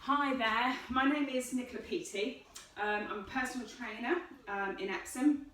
Hi there, my name is Nicola Peaty. I'm a personal trainer in Epsom.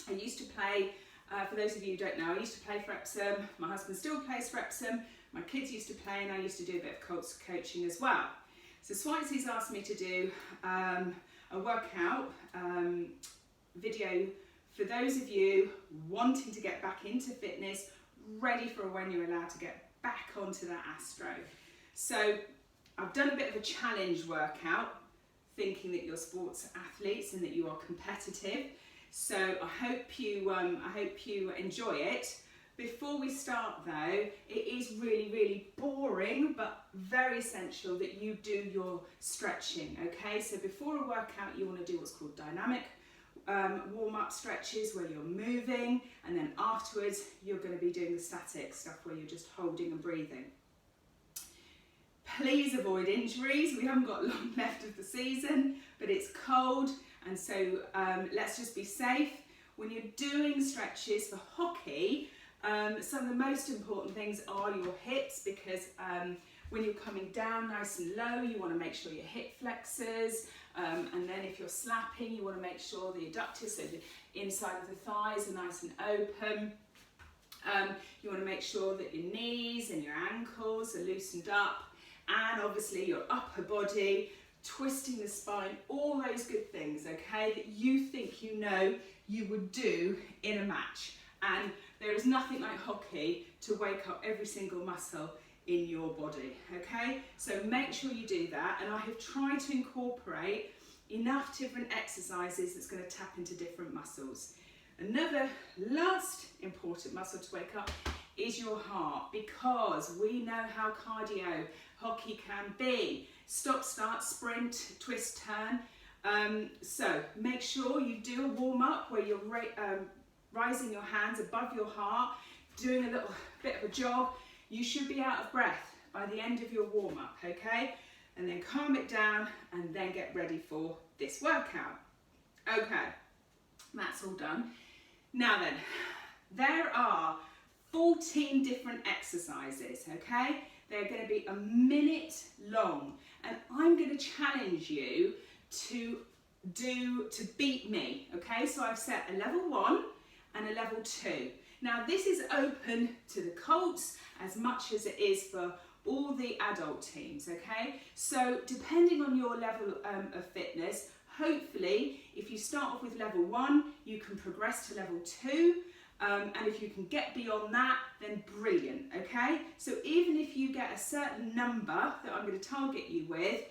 I used to play, for those of you who don't know, I used to play for Epsom. My husband still plays for Epsom. My kids used to play and I used to do a bit of coaching as well. So Switzy's asked me to do a workout video for those of you wanting to get back into fitness, ready for when you're allowed to get back onto that Astro. So I've done a bit of a challenge workout, thinking that you're sports athletes and that you are competitive. So I hope you enjoy it. Before we start though, it is really boring but very essential that you do your stretching, okay? So before a workout you want to do what's called dynamic warm-up stretches where you're moving, and then afterwards you're going to be doing the static stuff where you're just holding and breathing. Please avoid injuries. We haven't got long left of the season, but it's cold, and so let's just be safe. When you're doing stretches for hockey, some of the most important things are your hips, because when you're coming down nice and low, you want to make sure your hip flexors, and then if you're slapping, you want to make sure the adductors, so the inside of the thighs, are nice and open. You want to make sure that your knees and your ankles are loosened up, and obviously your upper body, twisting the spine, all those good things, okay, that you think you know you would do in a match. And there is nothing like hockey to wake up every single muscle in your body, okay? So make sure you do that, and I have tried to incorporate enough different exercises that's going to tap into different muscles. Another last important muscle to wake up is your heart, because we know how cardio hockey can be. Stop, start, sprint, twist, turn. So make sure you do a warm-up where you're rising your hands above your heart, doing a little bit of a jog. You should be out of breath by the end of your warm-up, okay? And then calm it down and then get ready for this workout. Okay, that's all done. Now then, there are 14 different exercises, okay? They're going to be a minute long, and I'm going to challenge you to beat me, okay? So I've set a level 1 and a level 2. Now this is open to the colts as much as it is for all the adult teams, okay? So depending on your level of fitness, hopefully if you start off with level 1, you can progress to level 2. And if you can get beyond that, then brilliant, okay? So even if you get a certain number that I'm going to target you with,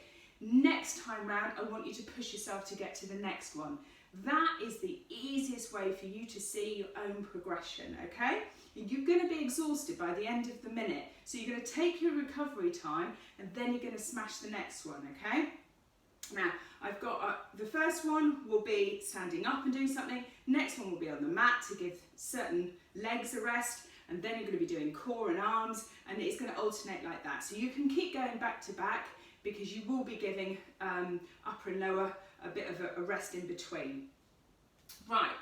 next time round I want you to push yourself to get to the next one. That is the easiest way for you to see your own progression, okay? You're going to be exhausted by the end of the minute, so you're going to take your recovery time and then you're going to smash the next one, okay? Now, I've got, the first one will be standing up and doing something, next one will be on the mat to give certain legs a rest, and then you're going to be doing core and arms, and it's going to alternate like that. So you can keep going back to back, because you will be giving upper and lower a bit of a rest in between. Right,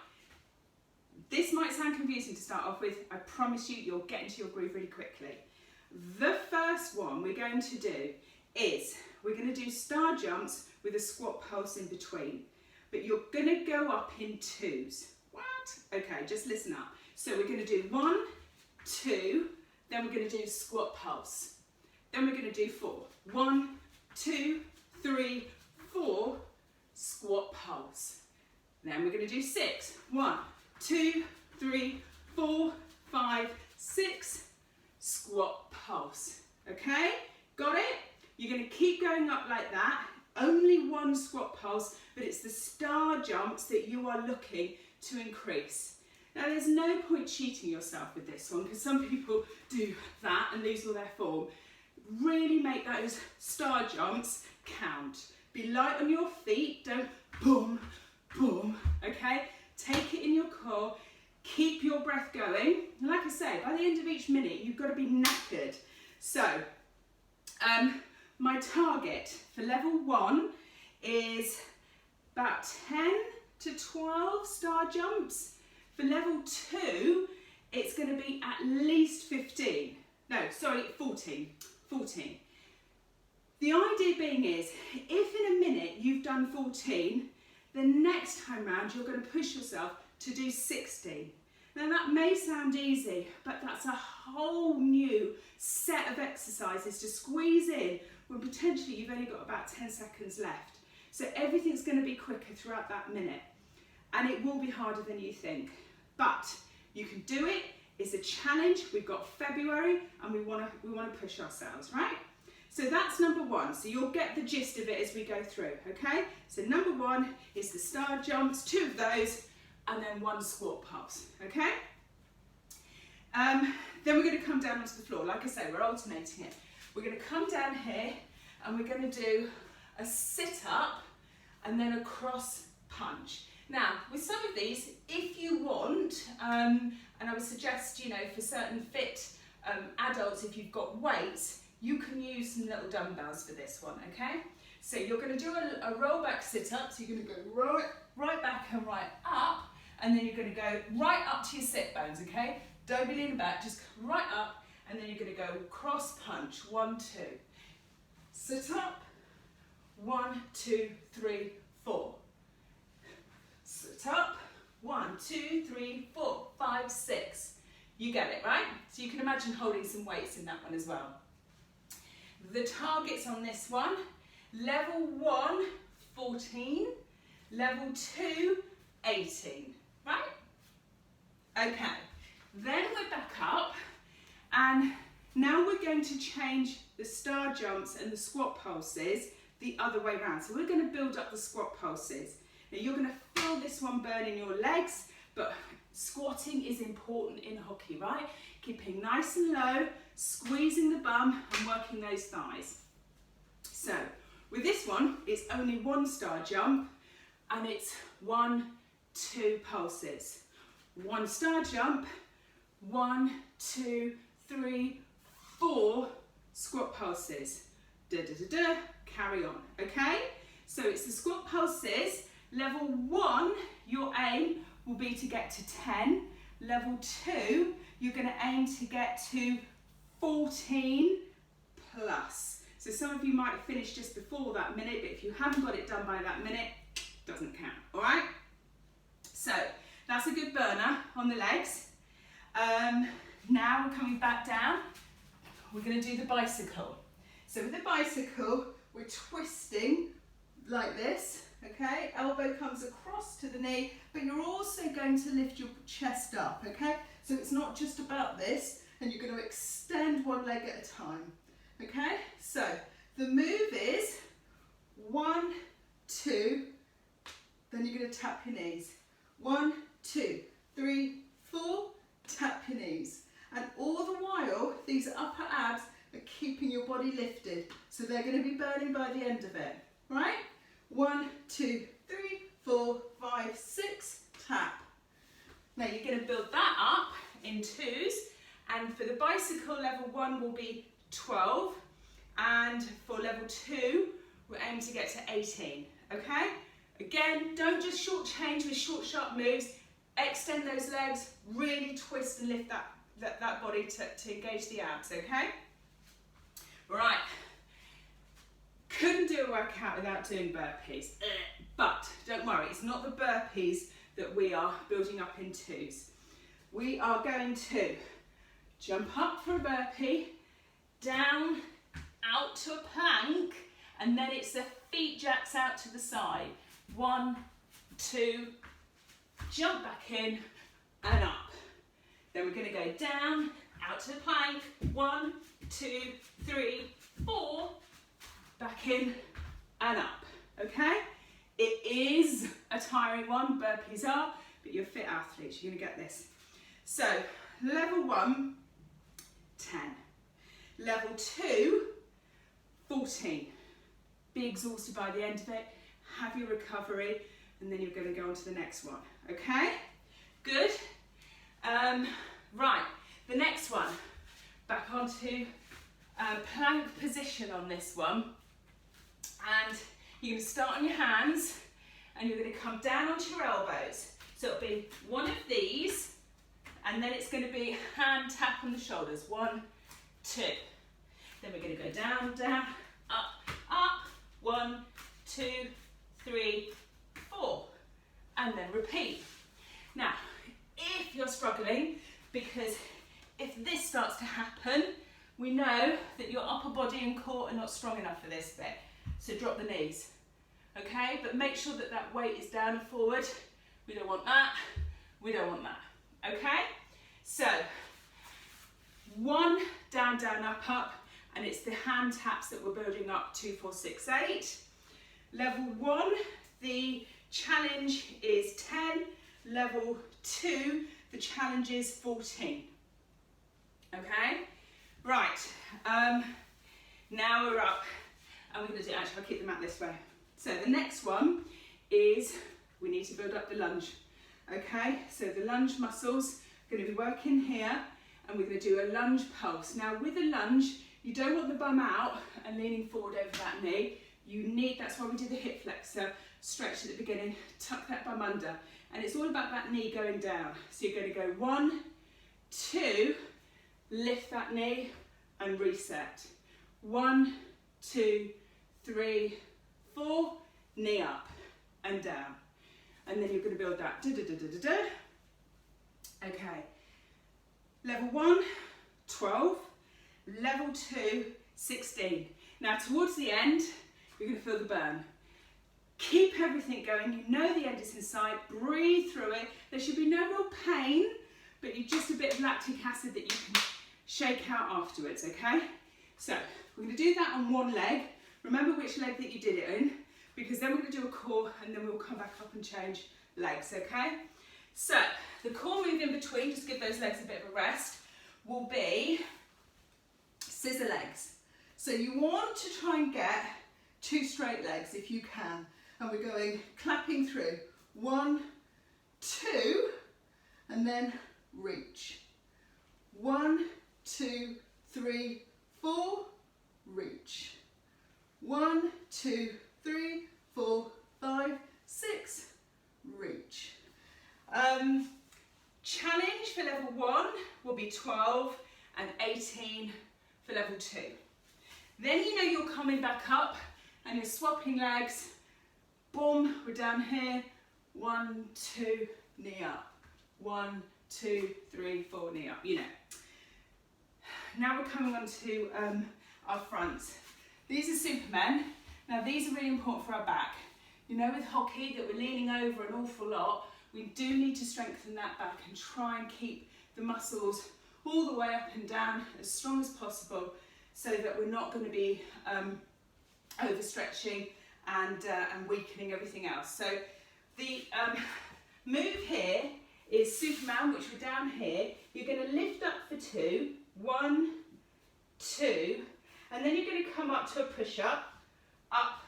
this might sound confusing to start off with. I promise you, you'll get into your groove really quickly. The first one we're going to do is, we're going to do star jumps with a squat pulse in between, but you're going to go up in twos. What? Okay, just listen up. So we're going to do 1, 2, then we're going to do squat pulse. Then we're going to do 4. 1, 2, 3, 4, squat pulse. Then we're going to do 6. 1, 2, 3, 4, 5, 6, squat pulse. Okay, got it? You're going to keep going up like that. Only one squat pulse, but it's the star jumps that you are looking to increase. Now there's no point cheating yourself with this one, because some people do that and lose all their form. Really make those star jumps count. Be light on your feet, don't boom, boom, okay? Take it in your core, keep your breath going. And like I say, by the end of each minute, you've got to be knackered. So, my target for level 1 is about 10 to 12 star jumps. For level 2, it's going to be at least 15. No, sorry, 14. The idea being is, if in a minute you've done 14, the next time round you're going to push yourself to do 16. Now that may sound easy, but that's a whole new set of exercises to squeeze in when potentially you've only got about 10 seconds left. So everything's going to be quicker throughout that minute, and it will be harder than you think. But you can do it. It's a challenge. We've got February and we want to push ourselves, right? So that's number one. So you'll get the gist of it as we go through, okay? So number one is the star jumps, 2 of those, and then 1 squat pulse, okay? Then we're going to come down onto the floor. Like I say, we're alternating it. We're going to come down here and we're going to do a sit up and then a cross punch. Now, with some of these, if you want, and I would suggest, you know, for certain fit adults, if you've got weights, you can use some little dumbbells for this one, okay? So you're going to do a roll back sit up, so you're going to go right back and right up, and then you're going to go right up to your sit bones, okay? Don't be leaning back, just right up, and then you're going to go cross punch, 1, 2. Sit up, 1, 2, 3, 4. Sit up, 1, 2, 3, 4, 5, 6. You get it, right? So you can imagine holding some weights in that one as well. The targets on this one, level 1, 14, level 2, 18, right? Okay, then we're back up, and now we're going to change the star jumps and the squat pulses the other way around. So we're going to build up the squat pulses. Now you're going to feel this one burn in your legs, but squatting is important in hockey, right? Keeping nice and low, squeezing the bum and working those thighs. So with this one, it's only 1 star jump and it's 1, 2 pulses. 1 star jump, 1, 2, 3, 4 squat pulses. Da, da, da, da, carry on, okay? So it's the squat pulses. Level 1, your aim will be to get to 10. Level 2, you're going to aim to get to 14 plus. So some of you might finish just before that minute, but if you haven't got it done by that minute, doesn't count, all right? So that's a good burner on the legs. Now we're coming back down. We're going to do the bicycle. So with the bicycle, we're twisting like this, okay? Elbow comes across to the knee, but you're also going to lift your chest up, okay? So it's not just about this, and you're going to extend one leg at a time, okay? So the move is 1, 2, then you're going to tap your knees. 1, 2, 3, 4, tap your knees. And all the while, these upper abs are keeping your body lifted. So they're going to be burning by the end of it, right? 1, 2, 3, 4, 5, 6, tap. Now you're going to build that up in 2s, and for the bicycle, level 1 will be 12, and for level 2, we're aiming to get to 18, okay? Again, don't just short change with short, sharp moves. Extend those legs, really twist and lift that body to engage the abs, okay? Right. Couldn't do a workout without doing burpees, but don't worry, it's not the burpees that we are building up in 2s. We are going to jump up for a burpee, down, out to a plank, and then it's the feet jacks out to the side. 1, 2, jump back in and up. Then we're going to go down, out to the plank, 1, 2, 3, 4, back in and up, okay? It is a tiring one, burpees are, but you're fit athletes, you're going to get this. So, level 1, 10. Level 2, 14. Be exhausted by the end of it, have your recovery, and then you're going to go on to the next one, okay? Good. Right, the next one, back onto plank position on this one, and you're going to start on your hands, and you're going to come down onto your elbows. So it'll be one of these, and then it's going to be hand tap on the shoulders, 1, 2. Then we're going to go down, down, up, up. 1, 2, 3, 4. And then repeat. Now, if you're struggling, because if this starts to happen, we know that your upper body and core are not strong enough for this bit. So drop the knees, okay? But make sure that that weight is down and forward. We don't want that, we don't want that, okay? So, 1, down, down, up, up, and it's the hand taps that we're building up, 2, 4, 6, 8. Level 1, the challenge is 10. Level 2, the challenge is 14. Okay? Right, now we're up, and we're going to do, actually I'll keep the mat this way. So the next one is, we need to build up the lunge. Okay, so the lunge muscles are going to be working here, and we're going to do a lunge pulse. Now with a lunge, you don't want the bum out and leaning forward over that knee. You need, that's why we do the hip flexor stretch at the beginning, tuck that bum under. And it's all about that knee going down. So you're going to go 1, 2, lift that knee and reset. 1, 2, 3, 4, knee up and down. And then you're going to build that. Da, da, da, da, da, da. Okay. Level 1, 12. Level 2, 16. Now towards the end, you're going to feel the burn. Keep everything going. You know the end is in sight. Breathe through it. There should be no real pain, but you just a bit of lactic acid that you can shake out afterwards, okay? So we're going to do that on one leg. Remember which leg that you did it in, because then we're going to do a core and then we'll come back up and change legs, okay? So the core move in between, just give those legs a bit of a rest, will be scissor legs. So you want to try and get 2 straight legs if you can. And we're going clapping through. 1, 2, and then reach. 1, 2, 3, 4, reach. 1, 2, 3, 4, 5, 6, reach. Challenge for level 1 will be 12 and 18 for level 2. Then you know you're coming back up and you're swapping legs. Boom, we're down here. 1, 2, knee up. 1, 2, 3, 4, knee up, you know. Now we're coming on to our fronts. These are Supermen. Now these are really important for our back. You know, with hockey that we're leaning over an awful lot, we do need to strengthen that back and try and keep the muscles all the way up and down as strong as possible, so that we're not going to be overstretching and weakening everything else. So the move here is Superman, which we're down here. You're going to lift up for 2, 1, 2, and then you're going to come up to a push-up, up,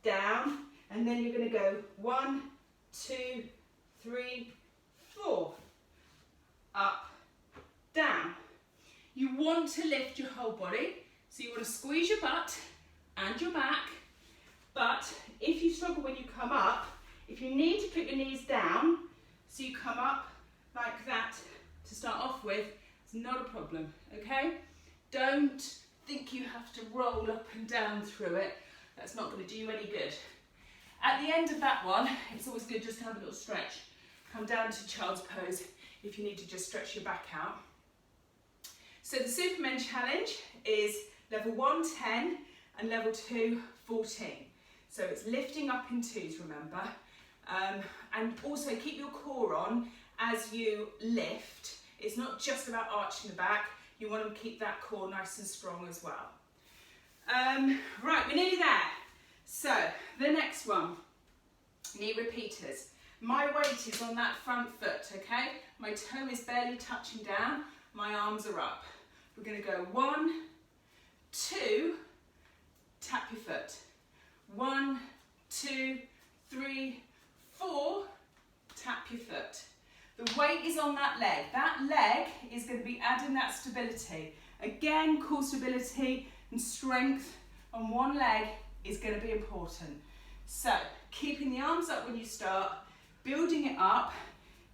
down, and then you're going to go 1, 2, 3, 4, up, down. You want to lift your whole body, so you want to squeeze your butt and your back, but if you struggle when you come up, if you need to put your knees down, so you come up like that to start off with, it's not a problem, okay? Don't think you have to roll up and down through it. That's not going to do you any good. At the end of that one, it's always good just to have a little stretch. Come down to child's pose if you need to just stretch your back out. So the Superman challenge is level 1, 10, and level 2, 14. So it's lifting up in 2s, remember. And also keep your core on as you lift. It's not just about arching the back. You want to keep that core nice and strong as well. Right, we're nearly there. So the next one, knee repeaters. My weight is on that front foot, okay? My toe is barely touching down. My arms are up. We're going to go 1, 2, tap your foot. 1, 2, 3, 4, tap your foot. The weight is on that leg. That leg is going to be adding that stability. Again, core stability and strength on one leg is going to be important. So, keeping the arms up when you start, building it up.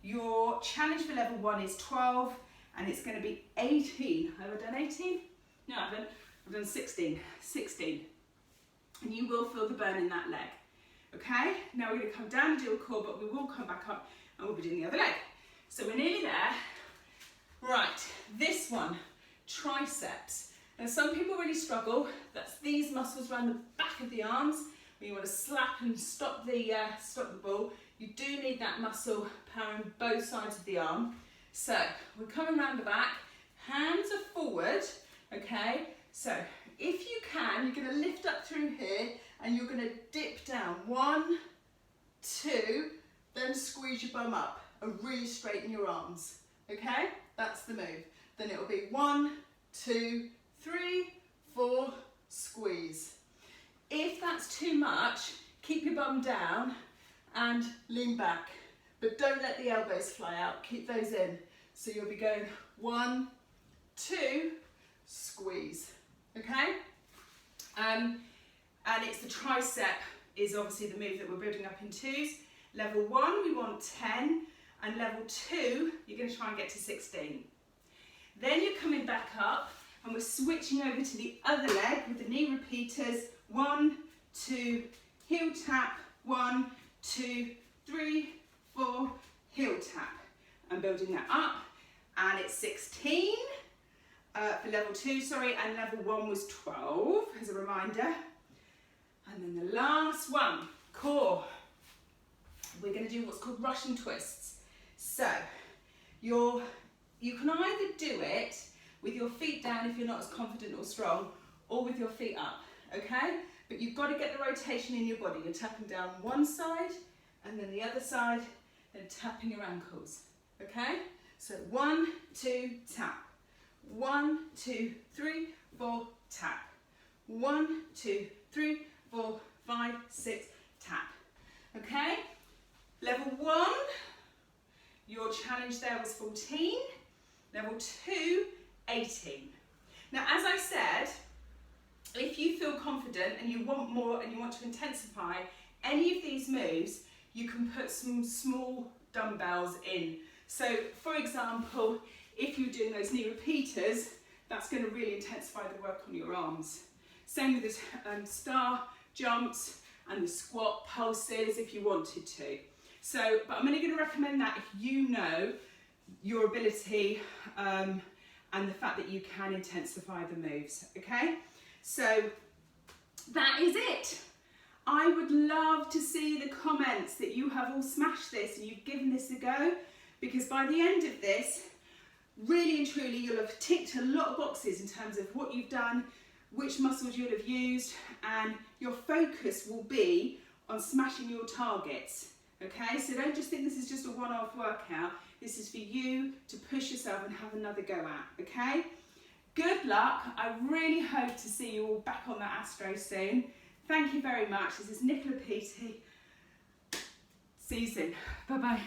Your challenge for level 1 is 12 and it's going to be 18. Have I done 18? No, I haven't. I've done 16. 16. and you will feel the burn in that leg. Okay, now we're going to come down and do a core, but we will come back up and we'll be doing the other leg. So we're nearly there. Right, this one, triceps. Now some people really struggle. That's these muscles around the back of the arms. When you want to slap and stop the ball, you do need that muscle powering both sides of the arm. So we're coming around the back, hands are forward, okay? So if you can, you're going to lift up through here and you're going to dip down. 1, 2, then squeeze your bum up and really straighten your arms, okay? That's the move. Then it'll be 1, 2, 3, 4, squeeze. If that's too much, keep your bum down and lean back. But don't let the elbows fly out, keep those in. So you'll be going 1, 2, squeeze, okay? And it's the tricep is obviously the move that we're building up in 2s. Level 1, we want 10, and level 2, you're going to try and get to 16. Then you're coming back up, and we're switching over to the other leg with the knee repeaters. 1, 2, heel tap, 1, 2, 3, 4, heel tap. I'm building that up, and it's 16 for level 2, sorry, and level 1 was 12 as a reminder. And then the last one, core. We're going to do what's called Russian twists. So you can either do it with your feet down if you're not as confident or strong, or with your feet up, okay? But you've got to get the rotation in your body. You're tapping down one side and then the other side, then tapping your ankles, okay? So 1, 2, tap. 1, 2, 3, 4, tap. 1, 2, 3, 4, 5, 6, tap. Okay? Level 1, your challenge there was 14. Level 2, 18. Now, as I said, if you feel confident and you want more and you want to intensify any of these moves, you can put some small dumbbells in. So, for example, if you're doing those knee repeaters, that's going to really intensify the work on your arms. Same with the star jumps and the squat pulses if you wanted to. So, but I'm only going to recommend that if you know your ability and the fact that you can intensify the moves, okay? So that is it. I would love to see the comments that you have all smashed this and you've given this a go, because by the end of this, really and truly, you'll have ticked a lot of boxes in terms of what you've done, which muscles you'll have used, and your focus will be on smashing your targets, okay? So don't just think this is just a one-off workout. This is for you to push yourself and have another go at, okay? Good luck. I really hope to see you all back on that Astro soon. Thank you very much. This is Nicola Peaty. See you soon. Bye-bye.